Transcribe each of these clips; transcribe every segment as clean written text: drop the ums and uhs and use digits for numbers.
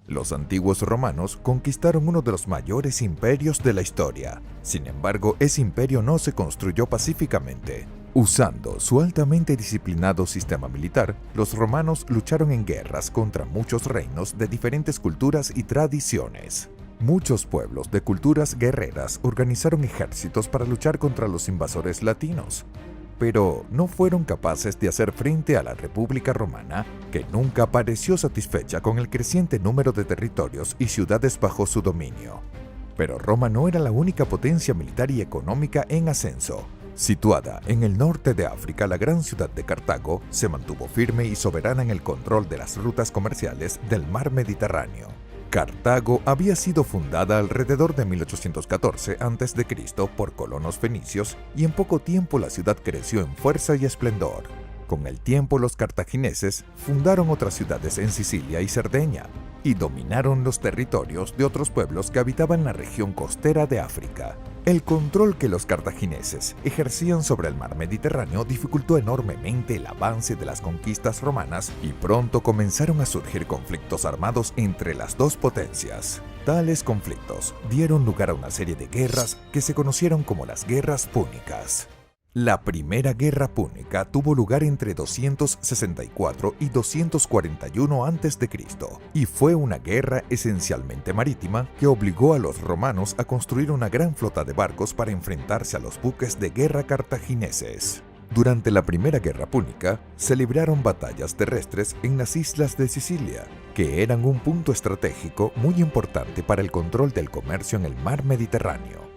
Los antiguos romanos conquistaron uno de los mayores imperios de la historia. Sin embargo, ese imperio no se construyó pacíficamente. Usando su altamente disciplinado sistema militar, los romanos lucharon en guerras contra muchos reinos de diferentes culturas y tradiciones. Muchos pueblos de culturas guerreras organizaron ejércitos para luchar contra los invasores latinos, pero no fueron capaces de hacer frente a la República Romana, que nunca pareció satisfecha con el creciente número de territorios y ciudades bajo su dominio. Pero Roma no era la única potencia militar y económica en ascenso. Situada en el norte de África, la gran ciudad de Cartago se mantuvo firme y soberana en el control de las rutas comerciales del mar Mediterráneo. Cartago había sido fundada alrededor de 1814 a.C. por colonos fenicios y en poco tiempo la ciudad creció en fuerza y esplendor. Con el tiempo los cartagineses fundaron otras ciudades en Sicilia y Cerdeña y dominaron los territorios de otros pueblos que habitaban la región costera de África. El control que los cartagineses ejercían sobre el mar Mediterráneo dificultó enormemente el avance de las conquistas romanas y pronto comenzaron a surgir conflictos armados entre las dos potencias. Tales conflictos dieron lugar a una serie de guerras que se conocieron como las Guerras Púnicas. La primera guerra púnica tuvo lugar entre 264 y 241 a.C. y fue una guerra esencialmente marítima que obligó a los romanos a construir una gran flota de barcos para enfrentarse a los buques de guerra cartagineses. Durante la primera guerra púnica se libraron batallas terrestres en las islas de Sicilia, que eran un punto estratégico muy importante para el control del comercio en el mar Mediterráneo.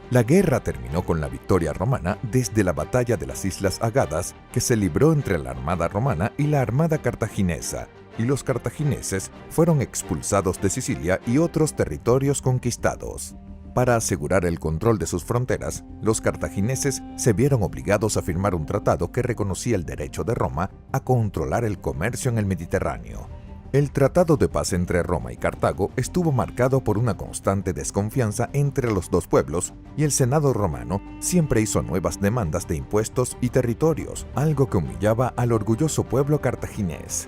La guerra terminó con la victoria romana desde la batalla de las Islas Agadas, que se libró entre la armada romana y la armada cartaginesa, y los cartagineses fueron expulsados de Sicilia y otros territorios conquistados. Para asegurar el control de sus fronteras, los cartagineses se vieron obligados a firmar un tratado que reconocía el derecho de Roma a controlar el comercio en el Mediterráneo. El tratado de paz entre Roma y Cartago estuvo marcado por una constante desconfianza entre los dos pueblos y el Senado romano siempre hizo nuevas demandas de impuestos y territorios, algo que humillaba al orgulloso pueblo cartaginés.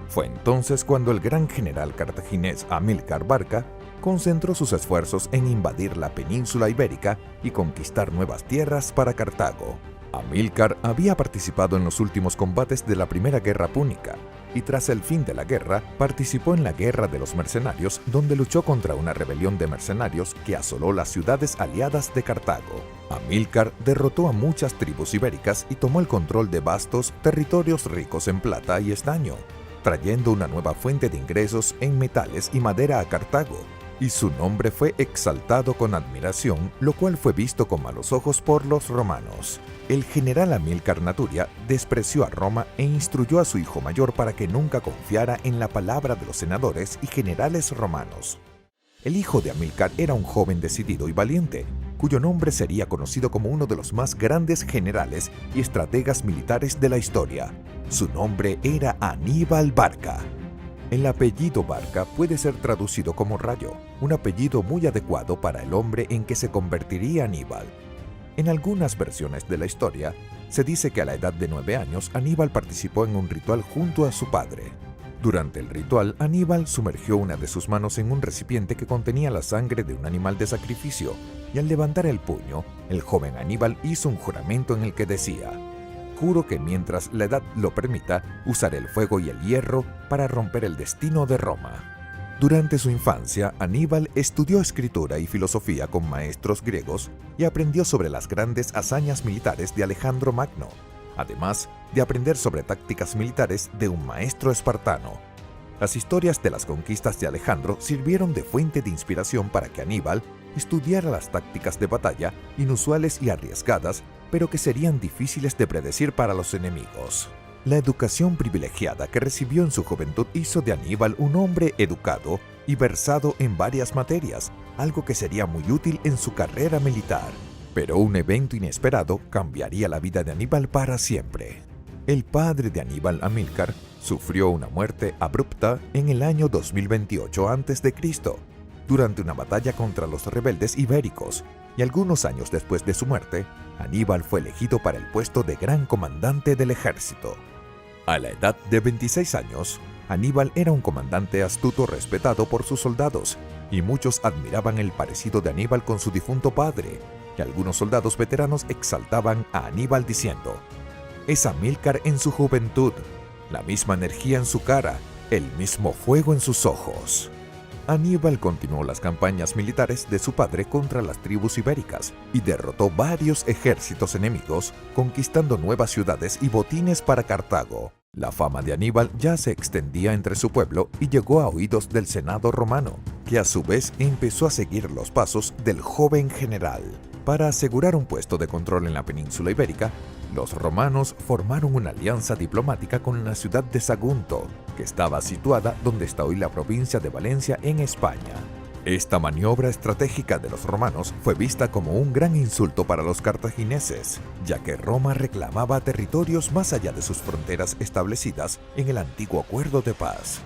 Fue entonces cuando el gran general cartaginés Amílcar Barca concentró sus esfuerzos en invadir la península ibérica y conquistar nuevas tierras para Cartago. Amílcar había participado en los últimos combates de la Primera Guerra Púnica, y tras el fin de la guerra, participó en la Guerra de los Mercenarios, donde luchó contra una rebelión de mercenarios que asoló las ciudades aliadas de Cartago. Amílcar derrotó a muchas tribus ibéricas y tomó el control de vastos territorios ricos en plata y estaño, trayendo una nueva fuente de ingresos en metales y madera a Cartago, y su nombre fue exaltado con admiración, lo cual fue visto con malos ojos por los romanos. El general Amílcar Naturia despreció a Roma e instruyó a su hijo mayor para que nunca confiara en la palabra de los senadores y generales romanos. El hijo de Amílcar era un joven decidido y valiente, cuyo nombre sería conocido como uno de los más grandes generales y estrategas militares de la historia. Su nombre era Aníbal Barca. El apellido Barca puede ser traducido como rayo, un apellido muy adecuado para el hombre en que se convertiría Aníbal. En algunas versiones de la historia, se dice que a la edad de 9 años Aníbal participó en un ritual junto a su padre. Durante el ritual, Aníbal sumergió una de sus manos en un recipiente que contenía la sangre de un animal de sacrificio, y al levantar el puño, el joven Aníbal hizo un juramento en el que decía: «Juro que mientras la edad lo permita, usaré el fuego y el hierro para romper el destino de Roma». Durante su infancia, Aníbal estudió escritura y filosofía con maestros griegos y aprendió sobre las grandes hazañas militares de Alejandro Magno, además de aprender sobre tácticas militares de un maestro espartano. Las historias de las conquistas de Alejandro sirvieron de fuente de inspiración para que Aníbal estudiara las tácticas de batalla inusuales y arriesgadas, pero que serían difíciles de predecir para los enemigos. La educación privilegiada que recibió en su juventud hizo de Aníbal un hombre educado y versado en varias materias, algo que sería muy útil en su carrera militar. Pero un evento inesperado cambiaría la vida de Aníbal para siempre. El padre de Aníbal, Amílcar, sufrió una muerte abrupta en el año 2028 a.C., durante una batalla contra los rebeldes ibéricos, y algunos años después de su muerte, Aníbal fue elegido para el puesto de gran comandante del ejército. A la edad de 26 años, Aníbal era un comandante astuto respetado por sus soldados, y muchos admiraban el parecido de Aníbal con su difunto padre, y algunos soldados veteranos exaltaban a Aníbal diciendo: «Es Amílcar en su juventud, la misma energía en su cara, el mismo fuego en sus ojos». Aníbal continuó las campañas militares de su padre contra las tribus ibéricas y derrotó varios ejércitos enemigos, conquistando nuevas ciudades y botines para Cartago. La fama de Aníbal ya se extendía entre su pueblo y llegó a oídos del Senado romano, que a su vez empezó a seguir los pasos del joven general. Para asegurar un puesto de control en la península ibérica, los romanos formaron una alianza diplomática con la ciudad de Sagunto, que estaba situada donde está hoy la provincia de Valencia en España. Esta maniobra estratégica de los romanos fue vista como un gran insulto para los cartagineses, ya que Roma reclamaba territorios más allá de sus fronteras establecidas en el antiguo acuerdo de paz.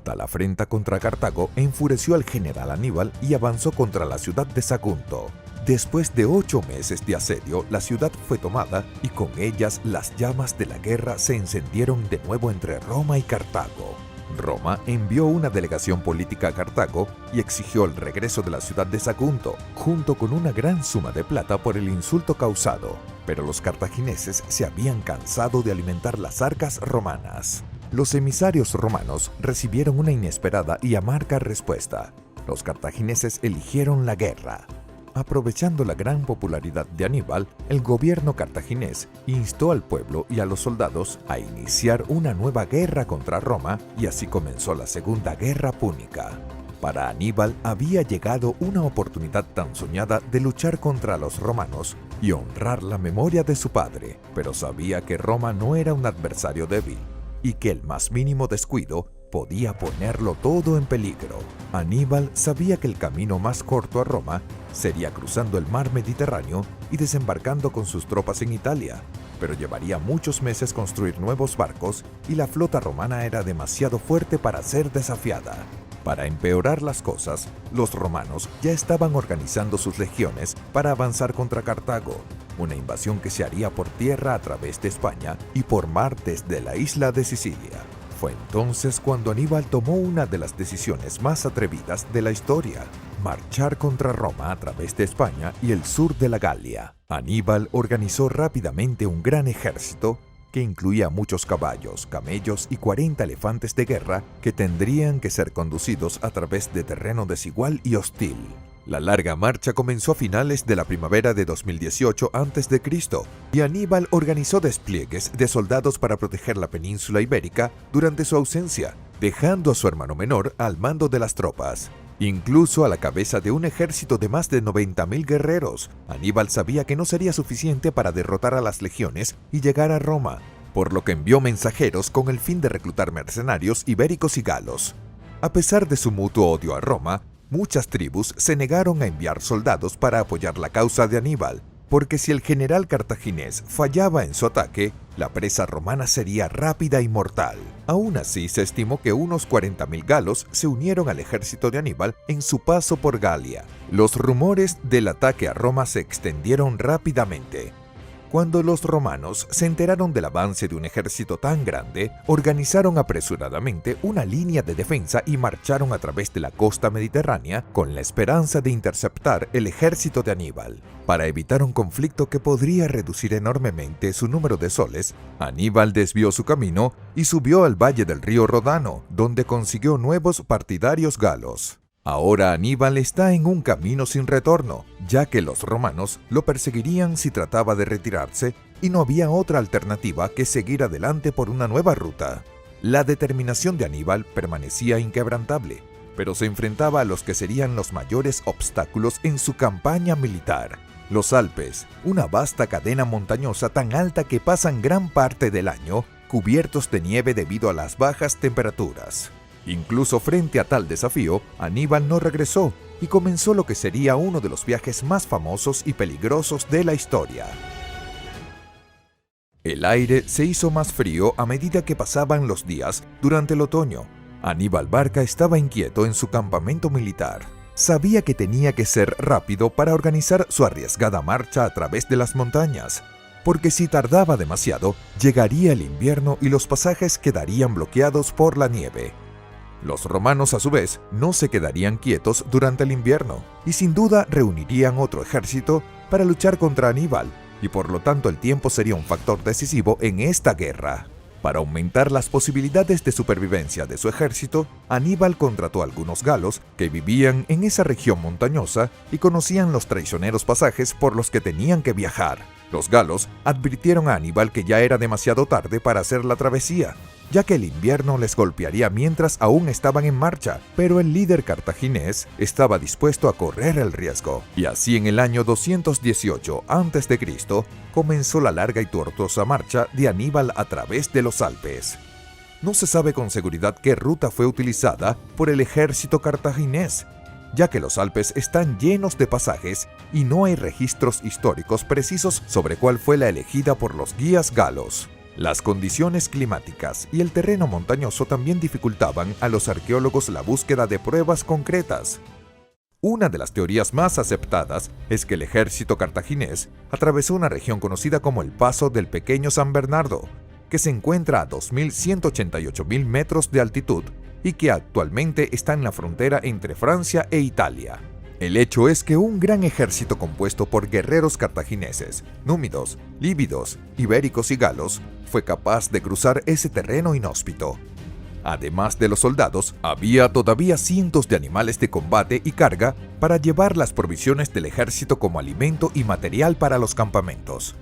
Tal afrenta contra Cartago enfureció al general Aníbal y avanzó contra la ciudad de Sagunto. Después de 8 meses de asedio, la ciudad fue tomada y con ellas las llamas de la guerra se encendieron de nuevo entre Roma y Cartago. Roma envió una delegación política a Cartago y exigió el regreso de la ciudad de Sagunto, junto con una gran suma de plata por el insulto causado. Pero los cartagineses se habían cansado de alimentar las arcas romanas. Los emisarios romanos recibieron una inesperada y amarga respuesta. Los cartagineses eligieron la guerra. Aprovechando la gran popularidad de Aníbal, el gobierno cartaginés instó al pueblo y a los soldados a iniciar una nueva guerra contra Roma y así comenzó la Segunda Guerra Púnica. Para Aníbal había llegado una oportunidad tan soñada de luchar contra los romanos y honrar la memoria de su padre, pero sabía que Roma no era un adversario débil y que el más mínimo descuido podía ponerlo todo en peligro. Aníbal sabía que el camino más corto a Roma sería cruzando el mar Mediterráneo y desembarcando con sus tropas en Italia, pero llevaría muchos meses construir nuevos barcos y la flota romana era demasiado fuerte para ser desafiada. Para empeorar las cosas, los romanos ya estaban organizando sus legiones para avanzar contra Cartago, una invasión que se haría por tierra a través de España y por mar desde la isla de Sicilia. Fue entonces cuando Aníbal tomó una de las decisiones más atrevidas de la historia: marchar contra Roma a través de España y el sur de la Galia. Aníbal organizó rápidamente un gran ejército que incluía muchos caballos, camellos y 40 elefantes de guerra que tendrían que ser conducidos a través de terreno desigual y hostil. La larga marcha comenzó a finales de la primavera de 2018 a.C. y Aníbal organizó despliegues de soldados para proteger la península ibérica durante su ausencia, dejando a su hermano menor al mando de las tropas. Incluso a la cabeza de un ejército de más de 90.000 guerreros, Aníbal sabía que no sería suficiente para derrotar a las legiones y llegar a Roma, por lo que envió mensajeros con el fin de reclutar mercenarios ibéricos y galos. A pesar de su mutuo odio a Roma, muchas tribus se negaron a enviar soldados para apoyar la causa de Aníbal, porque si el general cartaginés fallaba en su ataque, la presa romana sería rápida y mortal. Aún así, se estimó que unos 40.000 galos se unieron al ejército de Aníbal en su paso por Galia. Los rumores del ataque a Roma se extendieron rápidamente. Cuando los romanos se enteraron del avance de un ejército tan grande, organizaron apresuradamente una línea de defensa y marcharon a través de la costa mediterránea con la esperanza de interceptar el ejército de Aníbal. Para evitar un conflicto que podría reducir enormemente su número de soles, Aníbal desvió su camino y subió al valle del río Rodano, donde consiguió nuevos partidarios galos. Ahora Aníbal está en un camino sin retorno, ya que los romanos lo perseguirían si trataba de retirarse y no había otra alternativa que seguir adelante por una nueva ruta. La determinación de Aníbal permanecía inquebrantable, pero se enfrentaba a los que serían los mayores obstáculos en su campaña militar: los Alpes, una vasta cadena montañosa tan alta que pasan gran parte del año cubiertos de nieve debido a las bajas temperaturas. Incluso frente a tal desafío, Aníbal no regresó y comenzó lo que sería uno de los viajes más famosos y peligrosos de la historia. El aire se hizo más frío a medida que pasaban los días durante el otoño. Aníbal Barca estaba inquieto en su campamento militar. Sabía que tenía que ser rápido para organizar su arriesgada marcha a través de las montañas. porque si tardaba demasiado, llegaría el invierno y los pasajes quedarían bloqueados por la nieve. Los romanos, a su vez, no se quedarían quietos durante el invierno y sin duda reunirían otro ejército para luchar contra Aníbal, y por lo tanto el tiempo sería un factor decisivo en esta guerra. Para aumentar las posibilidades de supervivencia de su ejército, Aníbal contrató a algunos galos que vivían en esa región montañosa y conocían los traicioneros pasajes por los que tenían que viajar. Los galos advirtieron a Aníbal que ya era demasiado tarde para hacer la travesía, ya que el invierno les golpearía mientras aún estaban en marcha, pero el líder cartaginés estaba dispuesto a correr el riesgo. Y así en el año 218 a.C. comenzó la larga y tortuosa marcha de Aníbal a través de los Alpes. No se sabe con seguridad qué ruta fue utilizada por el ejército cartaginés, ya que los Alpes están llenos de pasajes y no hay registros históricos precisos sobre cuál fue la elegida por los guías galos. Las condiciones climáticas y el terreno montañoso también dificultaban a los arqueólogos la búsqueda de pruebas concretas. Una de las teorías más aceptadas es que el ejército cartaginés atravesó una región conocida como el Paso del Pequeño San Bernardo, que se encuentra a 2.188.000 metros de altitud y que actualmente está en la frontera entre Francia e Italia. El hecho es que un gran ejército compuesto por guerreros cartagineses, númidos, líbidos, ibéricos y galos fue capaz de cruzar ese terreno inhóspito. Además de los soldados, había todavía cientos de animales de combate y carga para llevar las provisiones del ejército como alimento y material para los campamentos.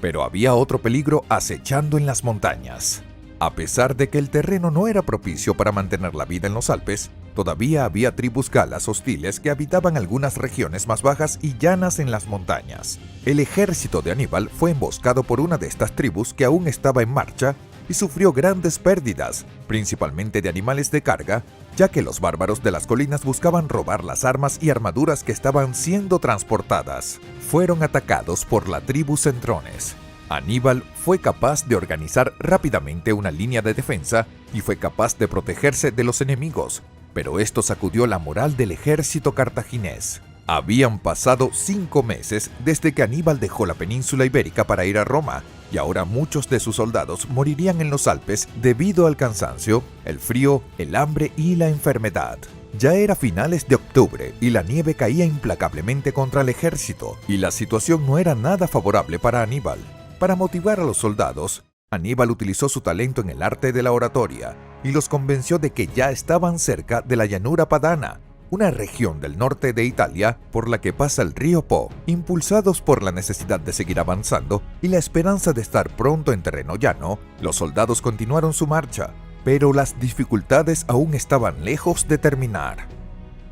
Pero había otro peligro acechando en las montañas. A pesar de que el terreno no era propicio para mantener la vida en los Alpes, todavía había tribus galas hostiles que habitaban algunas regiones más bajas y llanas en las montañas. El ejército de Aníbal fue emboscado por una de estas tribus que aún estaba en marcha y sufrió grandes pérdidas, principalmente de animales de carga, ya que los bárbaros de las colinas buscaban robar las armas y armaduras que estaban siendo transportadas. Fueron atacados por la tribu Centrones. Aníbal fue capaz de organizar rápidamente una línea de defensa y fue capaz de protegerse de los enemigos, pero esto sacudió la moral del ejército cartaginés. Habían pasado 5 meses desde que Aníbal dejó la península ibérica para ir a Roma, y ahora muchos de sus soldados morirían en los Alpes debido al cansancio, el frío, el hambre y la enfermedad. Ya era finales de octubre y la nieve caía implacablemente contra el ejército, y la situación no era nada favorable para Aníbal. Para motivar a los soldados, Aníbal utilizó su talento en el arte de la oratoria y los convenció de que ya estaban cerca de la llanura padana, una región del norte de Italia por la que pasa el río Po. Impulsados por la necesidad de seguir avanzando y la esperanza de estar pronto en terreno llano, los soldados continuaron su marcha, pero las dificultades aún estaban lejos de terminar.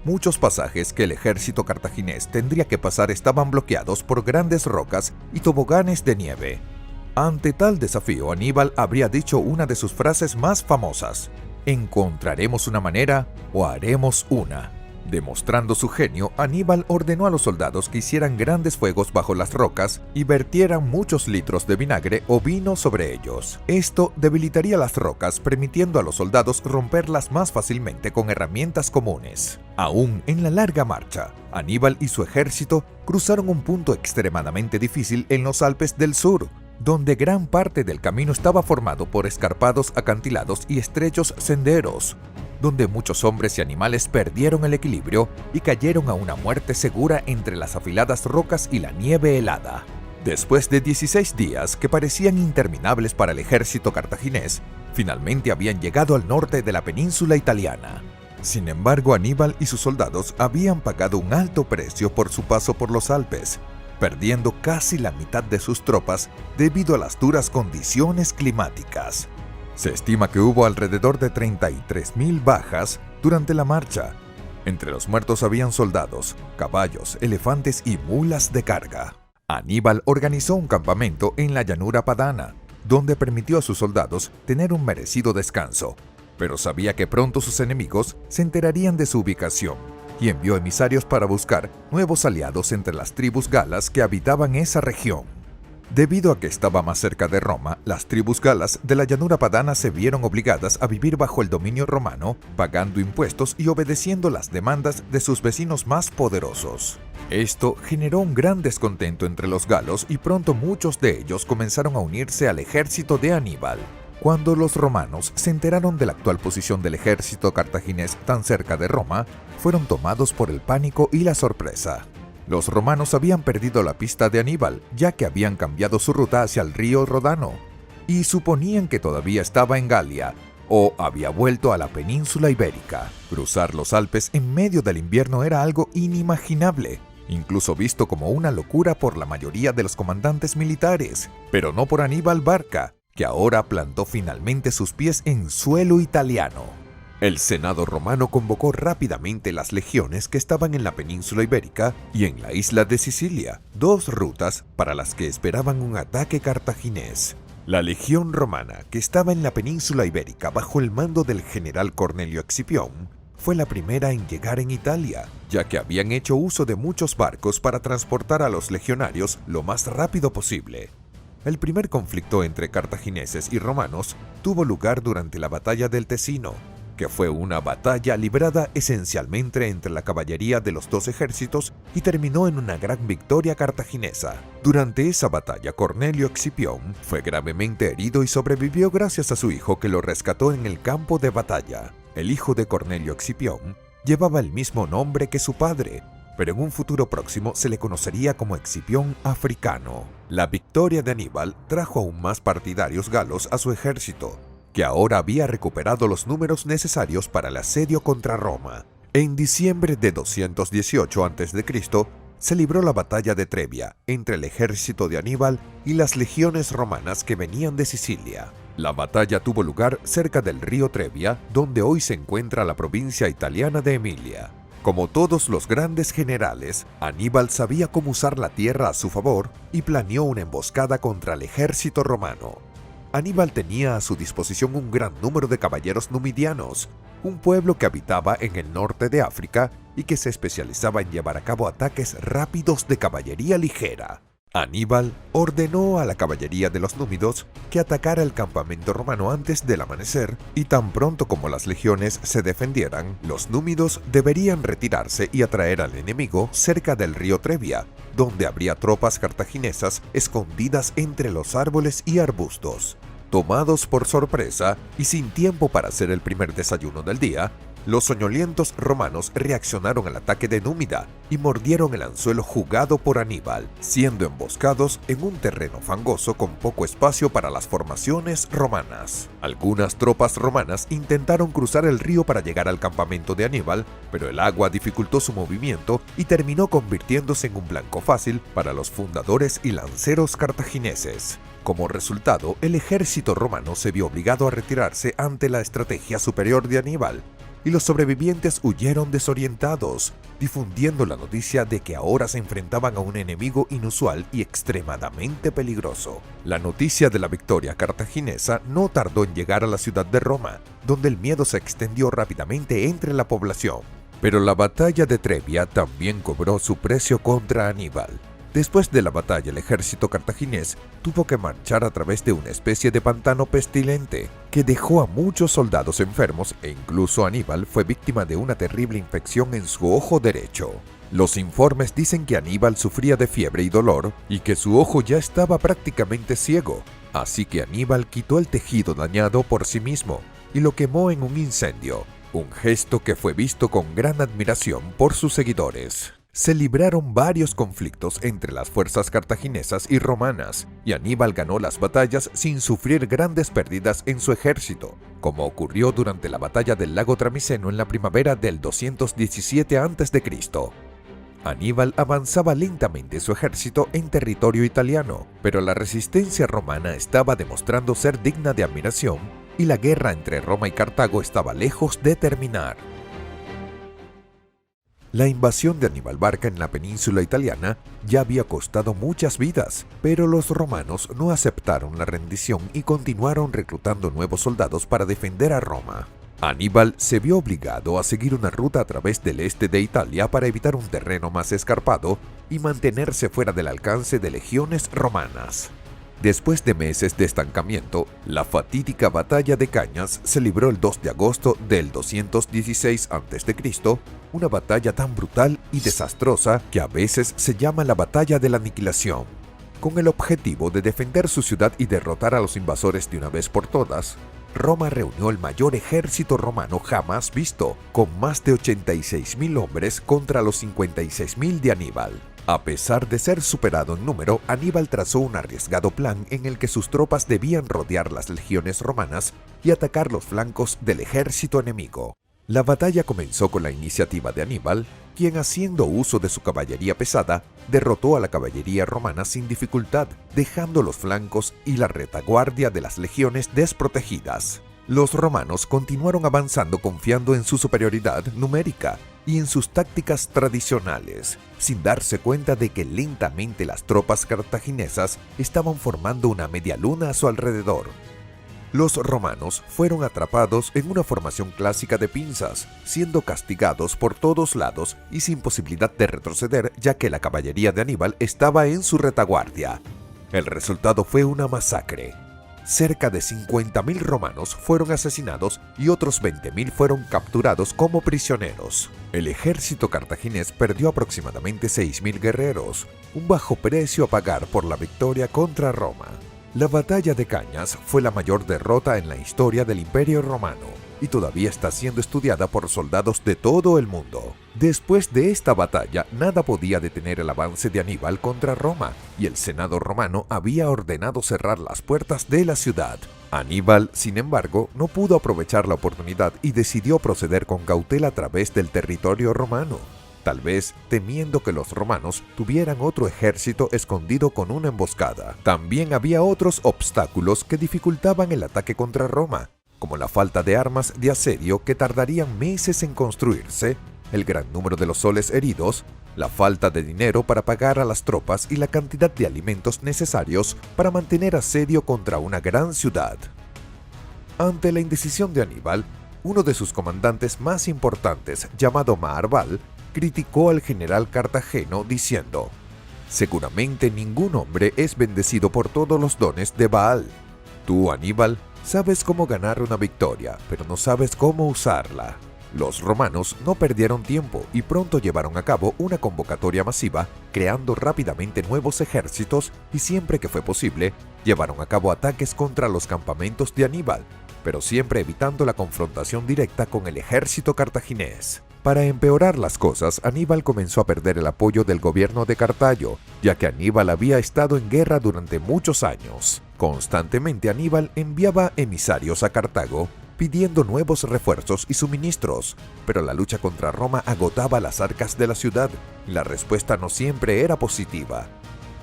Muchos pasajes que el ejército cartaginés tendría que pasar estaban bloqueados por grandes rocas y toboganes de nieve. Ante tal desafío, Aníbal habría dicho una de sus frases más famosas: «Encontraremos una manera o haremos una». Demostrando su genio, Aníbal ordenó a los soldados que hicieran grandes fuegos bajo las rocas y vertieran muchos litros de vinagre o vino sobre ellos. Esto debilitaría las rocas, permitiendo a los soldados romperlas más fácilmente con herramientas comunes. Aún en la larga marcha, Aníbal y su ejército cruzaron un punto extremadamente difícil en los Alpes del sur, donde gran parte del camino estaba formado por escarpados acantilados y estrechos senderos, donde muchos hombres y animales perdieron el equilibrio y cayeron a una muerte segura entre las afiladas rocas y la nieve helada. Después de 16 días que parecían interminables para el ejército cartaginés, finalmente habían llegado al norte de la península italiana. Sin embargo, Aníbal y sus soldados habían pagado un alto precio por su paso por los Alpes, perdiendo casi la mitad de sus tropas debido a las duras condiciones climáticas. Se estima que hubo alrededor de 33.000 bajas durante la marcha. Entre los muertos habían soldados, caballos, elefantes y mulas de carga. Aníbal organizó un campamento en la llanura padana, donde permitió a sus soldados tener un merecido descanso, pero sabía que pronto sus enemigos se enterarían de su ubicación y envió emisarios para buscar nuevos aliados entre las tribus galas que habitaban esa región. Debido a que estaba más cerca de Roma, las tribus galas de la llanura padana se vieron obligadas a vivir bajo el dominio romano, pagando impuestos y obedeciendo las demandas de sus vecinos más poderosos. Esto generó un gran descontento entre los galos y pronto muchos de ellos comenzaron a unirse al ejército de Aníbal. Cuando los romanos se enteraron de la actual posición del ejército cartaginés tan cerca de Roma, fueron tomados por el pánico y la sorpresa. Los romanos habían perdido la pista de Aníbal, ya que habían cambiado su ruta hacia el río Ródano, y suponían que todavía estaba en Galia, o había vuelto a la península ibérica. Cruzar los Alpes en medio del invierno era algo inimaginable, incluso visto como una locura por la mayoría de los comandantes militares, pero no por Aníbal Barca, que ahora plantó finalmente sus pies en suelo italiano. El Senado romano convocó rápidamente las legiones que estaban en la península ibérica y en la isla de Sicilia, dos rutas para las que esperaban un ataque cartaginés. La legión romana, que estaba en la península ibérica bajo el mando del general Cornelio Escipión, fue la primera en llegar en Italia, ya que habían hecho uso de muchos barcos para transportar a los legionarios lo más rápido posible. El primer conflicto entre cartagineses y romanos tuvo lugar durante la batalla del Tesino, que fue una batalla librada esencialmente entre la caballería de los dos ejércitos y terminó en una gran victoria cartaginesa. Durante esa batalla, Cornelio Escipión fue gravemente herido y sobrevivió gracias a su hijo que lo rescató en el campo de batalla. El hijo de Cornelio Escipión llevaba el mismo nombre que su padre, pero en un futuro próximo se le conocería como Escipión Africano. La victoria de Aníbal trajo aún más partidarios galos a su ejército, que ahora había recuperado los números necesarios para el asedio contra Roma. En diciembre de 218 a.C., se libró la batalla de Trebia entre el ejército de Aníbal y las legiones romanas que venían de Sicilia. La batalla tuvo lugar cerca del río Trebia, donde hoy se encuentra la provincia italiana de Emilia. Como todos los grandes generales, Aníbal sabía cómo usar la tierra a su favor y planeó una emboscada contra el ejército romano. Aníbal tenía a su disposición un gran número de caballeros numidianos, un pueblo que habitaba en el norte de África y que se especializaba en llevar a cabo ataques rápidos de caballería ligera. Aníbal ordenó a la caballería de los númidos que atacara el campamento romano antes del amanecer, y tan pronto como las legiones se defendieran, los númidos deberían retirarse y atraer al enemigo cerca del río Trebia, donde habría tropas cartaginesas escondidas entre los árboles y arbustos. Tomados por sorpresa y sin tiempo para hacer el primer desayuno del día, los soñolientos romanos reaccionaron al ataque de Númida y mordieron el anzuelo jugado por Aníbal, siendo emboscados en un terreno fangoso con poco espacio para las formaciones romanas. Algunas tropas romanas intentaron cruzar el río para llegar al campamento de Aníbal, pero el agua dificultó su movimiento y terminó convirtiéndose en un blanco fácil para los fundadores y lanceros cartagineses. Como resultado, el ejército romano se vio obligado a retirarse ante la estrategia superior de Aníbal, y los sobrevivientes huyeron desorientados, difundiendo la noticia de que ahora se enfrentaban a un enemigo inusual y extremadamente peligroso. La noticia de la victoria cartaginesa no tardó en llegar a la ciudad de Roma, donde el miedo se extendió rápidamente entre la población. Pero la batalla de Trebia también cobró su precio contra Aníbal. Después de la batalla, el ejército cartaginés tuvo que marchar a través de una especie de pantano pestilente que dejó a muchos soldados enfermos, e incluso Aníbal fue víctima de una terrible infección en su ojo derecho. Los informes dicen que Aníbal sufría de fiebre y dolor y que su ojo ya estaba prácticamente ciego, así que Aníbal quitó el tejido dañado por sí mismo y lo quemó en un incendio, un gesto que fue visto con gran admiración por sus seguidores. Se libraron varios conflictos entre las fuerzas cartaginesas y romanas, y Aníbal ganó las batallas sin sufrir grandes pérdidas en su ejército, como ocurrió durante la batalla del lago Tramiseno en la primavera del 217 a.C. Aníbal avanzaba lentamente su ejército en territorio italiano, pero la resistencia romana estaba demostrando ser digna de admiración, y la guerra entre Roma y Cartago estaba lejos de terminar. La invasión de Aníbal Barca en la península italiana ya había costado muchas vidas, pero los romanos no aceptaron la rendición y continuaron reclutando nuevos soldados para defender a Roma. Aníbal se vio obligado a seguir una ruta a través del este de Italia para evitar un terreno más escarpado y mantenerse fuera del alcance de legiones romanas. Después de meses de estancamiento, la fatídica batalla de Cañas se libró el 2 de agosto del 216 a.C., una batalla tan brutal y desastrosa que a veces se llama la Batalla de la Aniquilación. Con el objetivo de defender su ciudad y derrotar a los invasores de una vez por todas, Roma reunió el mayor ejército romano jamás visto, con más de 86.000 hombres contra los 56.000 de Aníbal. A pesar de ser superado en número, Aníbal trazó un arriesgado plan en el que sus tropas debían rodear las legiones romanas y atacar los flancos del ejército enemigo. La batalla comenzó con la iniciativa de Aníbal, quien, haciendo uso de su caballería pesada, derrotó a la caballería romana sin dificultad, dejando los flancos y la retaguardia de las legiones desprotegidas. Los romanos continuaron avanzando confiando en su superioridad numérica y en sus tácticas tradicionales, sin darse cuenta de que lentamente las tropas cartaginesas estaban formando una media luna a su alrededor. Los romanos fueron atrapados en una formación clásica de pinzas, siendo castigados por todos lados y sin posibilidad de retroceder, ya que la caballería de Aníbal estaba en su retaguardia. El resultado fue una masacre. Cerca de 50.000 romanos fueron asesinados y otros 20.000 fueron capturados como prisioneros. El ejército cartaginés perdió aproximadamente 6.000 guerreros, un bajo precio a pagar por la victoria contra Roma. La batalla de Cañas fue la mayor derrota en la historia del Imperio Romano y todavía está siendo estudiada por soldados de todo el mundo. Después de esta batalla, nada podía detener el avance de Aníbal contra Roma, y el Senado romano había ordenado cerrar las puertas de la ciudad. Aníbal, sin embargo, no pudo aprovechar la oportunidad y decidió proceder con cautela a través del territorio romano, tal vez temiendo que los romanos tuvieran otro ejército escondido con una emboscada. También había otros obstáculos que dificultaban el ataque contra Roma, como la falta de armas de asedio que tardarían meses en construirse, el gran número de los soles heridos, la falta de dinero para pagar a las tropas y la cantidad de alimentos necesarios para mantener asedio contra una gran ciudad. Ante la indecisión de Aníbal, uno de sus comandantes más importantes, llamado Maarbal, criticó al general cartageno diciendo: «Seguramente ningún hombre es bendecido por todos los dones de Baal. Tú, Aníbal, sabes cómo ganar una victoria, pero no sabes cómo usarla». Los romanos no perdieron tiempo y pronto llevaron a cabo una convocatoria masiva, creando rápidamente nuevos ejércitos y, siempre que fue posible, llevaron a cabo ataques contra los campamentos de Aníbal, pero siempre evitando la confrontación directa con el ejército cartaginés. Para empeorar las cosas, Aníbal comenzó a perder el apoyo del gobierno de Cartago, ya que Aníbal había estado en guerra durante muchos años. Constantemente Aníbal enviaba emisarios a Cartago pidiendo nuevos refuerzos y suministros, pero la lucha contra Roma agotaba las arcas de la ciudad y la respuesta no siempre era positiva.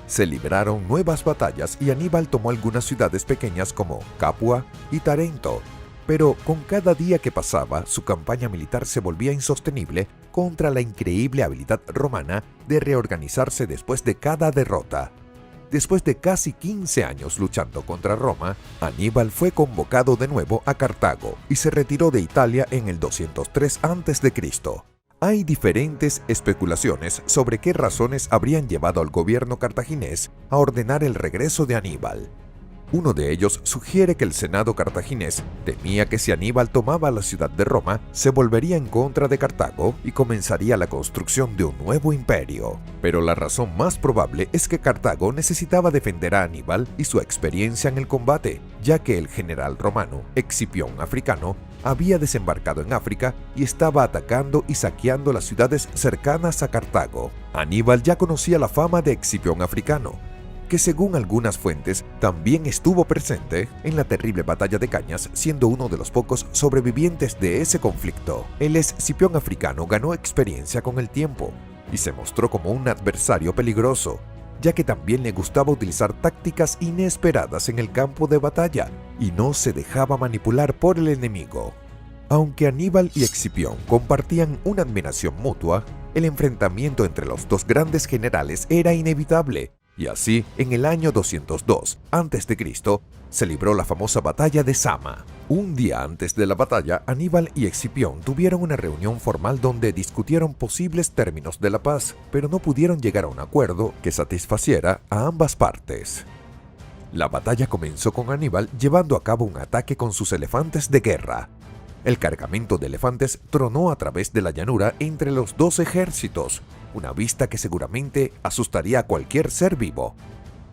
Se libraron nuevas batallas y Aníbal tomó algunas ciudades pequeñas como Capua y Tarento, pero con cada día que pasaba, su campaña militar se volvía insostenible contra la increíble habilidad romana de reorganizarse después de cada derrota. Después de casi 15 años luchando contra Roma, Aníbal fue convocado de nuevo a Cartago y se retiró de Italia en el 203 a.C. Hay diferentes especulaciones sobre qué razones habrían llevado al gobierno cartaginés a ordenar el regreso de Aníbal. Uno de ellos sugiere que el Senado cartaginés temía que si Aníbal tomaba la ciudad de Roma, se volvería en contra de Cartago y comenzaría la construcción de un nuevo imperio. Pero la razón más probable es que Cartago necesitaba defender a Aníbal y su experiencia en el combate, ya que el general romano, Escipión Africano, había desembarcado en África y estaba atacando y saqueando las ciudades cercanas a Cartago. Aníbal ya conocía la fama de Escipión Africano, que según algunas fuentes también estuvo presente en la terrible batalla de Cañas, siendo uno de los pocos sobrevivientes de ese conflicto. El Escipión Africano ganó experiencia con el tiempo y se mostró como un adversario peligroso, ya que también le gustaba utilizar tácticas inesperadas en el campo de batalla y no se dejaba manipular por el enemigo. Aunque Aníbal y Escipión compartían una admiración mutua, el enfrentamiento entre los dos grandes generales era inevitable. Y así, en el año 202 a.C., se libró la famosa batalla de Zama. Un día antes de la batalla, Aníbal y Escipión tuvieron una reunión formal donde discutieron posibles términos de la paz, pero no pudieron llegar a un acuerdo que satisfaciera a ambas partes. La batalla comenzó con Aníbal llevando a cabo un ataque con sus elefantes de guerra. El cargamento de elefantes tronó a través de la llanura entre los dos ejércitos, una vista que seguramente asustaría a cualquier ser vivo.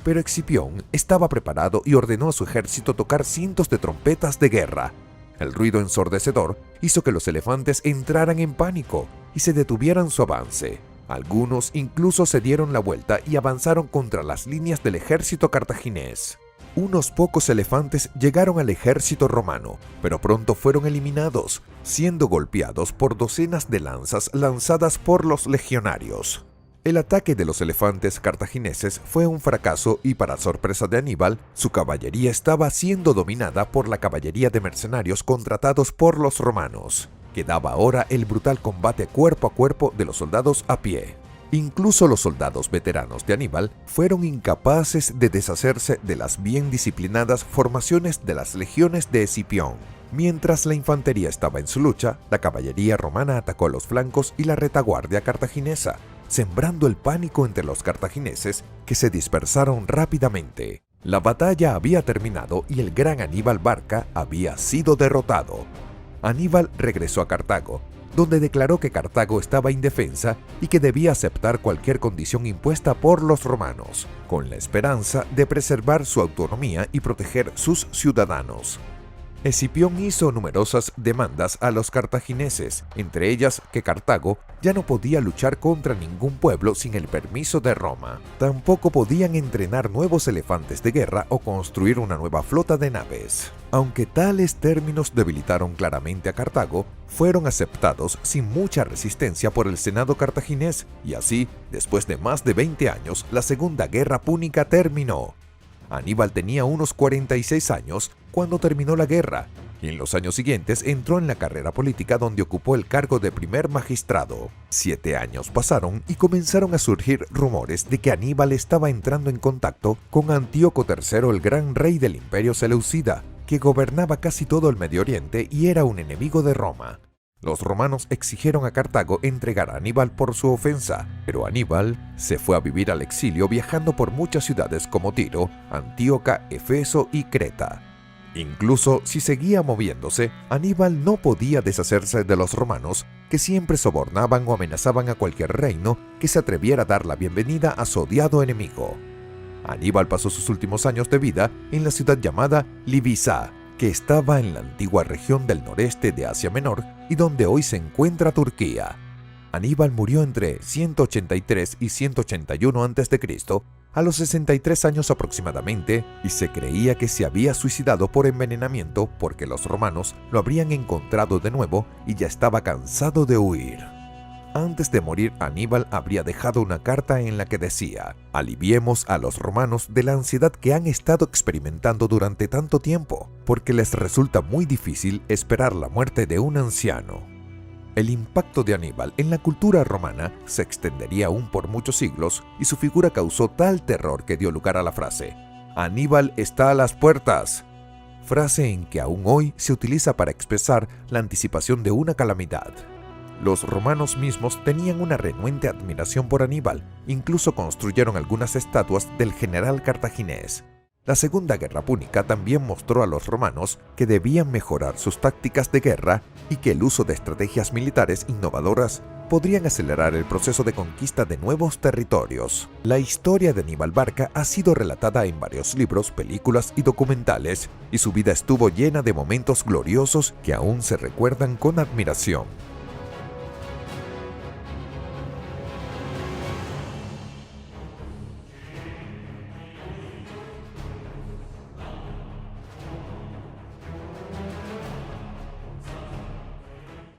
Pero Escipión estaba preparado y ordenó a su ejército tocar cientos de trompetas de guerra. El ruido ensordecedor hizo que los elefantes entraran en pánico y se detuvieran su avance. Algunos incluso se dieron la vuelta y avanzaron contra las líneas del ejército cartaginés. Unos pocos elefantes llegaron al ejército romano, pero pronto fueron eliminados, siendo golpeados por docenas de lanzas lanzadas por los legionarios. El ataque de los elefantes cartagineses fue un fracaso y, para sorpresa de Aníbal, su caballería estaba siendo dominada por la caballería de mercenarios contratados por los romanos. Quedaba ahora el brutal combate cuerpo a cuerpo de los soldados a pie. Incluso los soldados veteranos de Aníbal fueron incapaces de deshacerse de las bien disciplinadas formaciones de las legiones de Escipión. Mientras la infantería estaba en su lucha, la caballería romana atacó los flancos y la retaguardia cartaginesa, sembrando el pánico entre los cartagineses, que se dispersaron rápidamente. La batalla había terminado y el gran Aníbal Barca había sido derrotado. Aníbal regresó a Cartago, donde declaró que Cartago estaba indefensa y que debía aceptar cualquier condición impuesta por los romanos, con la esperanza de preservar su autonomía y proteger sus ciudadanos. Escipión hizo numerosas demandas a los cartagineses, entre ellas que Cartago ya no podía luchar contra ningún pueblo sin el permiso de Roma. Tampoco podían entrenar nuevos elefantes de guerra o construir una nueva flota de naves. Aunque tales términos debilitaron claramente a Cartago, fueron aceptados sin mucha resistencia por el Senado cartaginés, y así, después de más de 20 años, la Segunda Guerra Púnica terminó. Aníbal tenía unos 46 años cuando terminó la guerra, y en los años siguientes entró en la carrera política, donde ocupó el cargo de primer magistrado. 7 años pasaron y comenzaron a surgir rumores de que Aníbal estaba entrando en contacto con Antíoco III, el gran rey del Imperio Seleucida, que gobernaba casi todo el Medio Oriente y era un enemigo de Roma. Los romanos exigieron a Cartago entregar a Aníbal por su ofensa, pero Aníbal se fue a vivir al exilio, viajando por muchas ciudades como Tiro, Antíoca, Efeso y Creta. Incluso si seguía moviéndose, Aníbal no podía deshacerse de los romanos, que siempre sobornaban o amenazaban a cualquier reino que se atreviera a dar la bienvenida a su odiado enemigo. Aníbal pasó sus últimos años de vida en la ciudad llamada Livisa, que estaba en la antigua región del noreste de Asia Menor y donde hoy se encuentra Turquía. Aníbal murió entre 183 y 181 a.C., a los 63 años aproximadamente, y se creía que se había suicidado por envenenamiento porque los romanos lo habrían encontrado de nuevo y ya estaba cansado de huir. Antes de morir, Aníbal habría dejado una carta en la que decía: «Aliviemos a los romanos de la ansiedad que han estado experimentando durante tanto tiempo, porque les resulta muy difícil esperar la muerte de un anciano». El impacto de Aníbal en la cultura romana se extendería aún por muchos siglos, y su figura causó tal terror que dio lugar a la frase «Aníbal está a las puertas», frase en que aún hoy se utiliza para expresar la anticipación de una calamidad. Los romanos mismos tenían una renuente admiración por Aníbal, incluso construyeron algunas estatuas del general cartaginés. La Segunda Guerra Púnica también mostró a los romanos que debían mejorar sus tácticas de guerra y que el uso de estrategias militares innovadoras podrían acelerar el proceso de conquista de nuevos territorios. La historia de Aníbal Barca ha sido relatada en varios libros, películas y documentales, y su vida estuvo llena de momentos gloriosos que aún se recuerdan con admiración.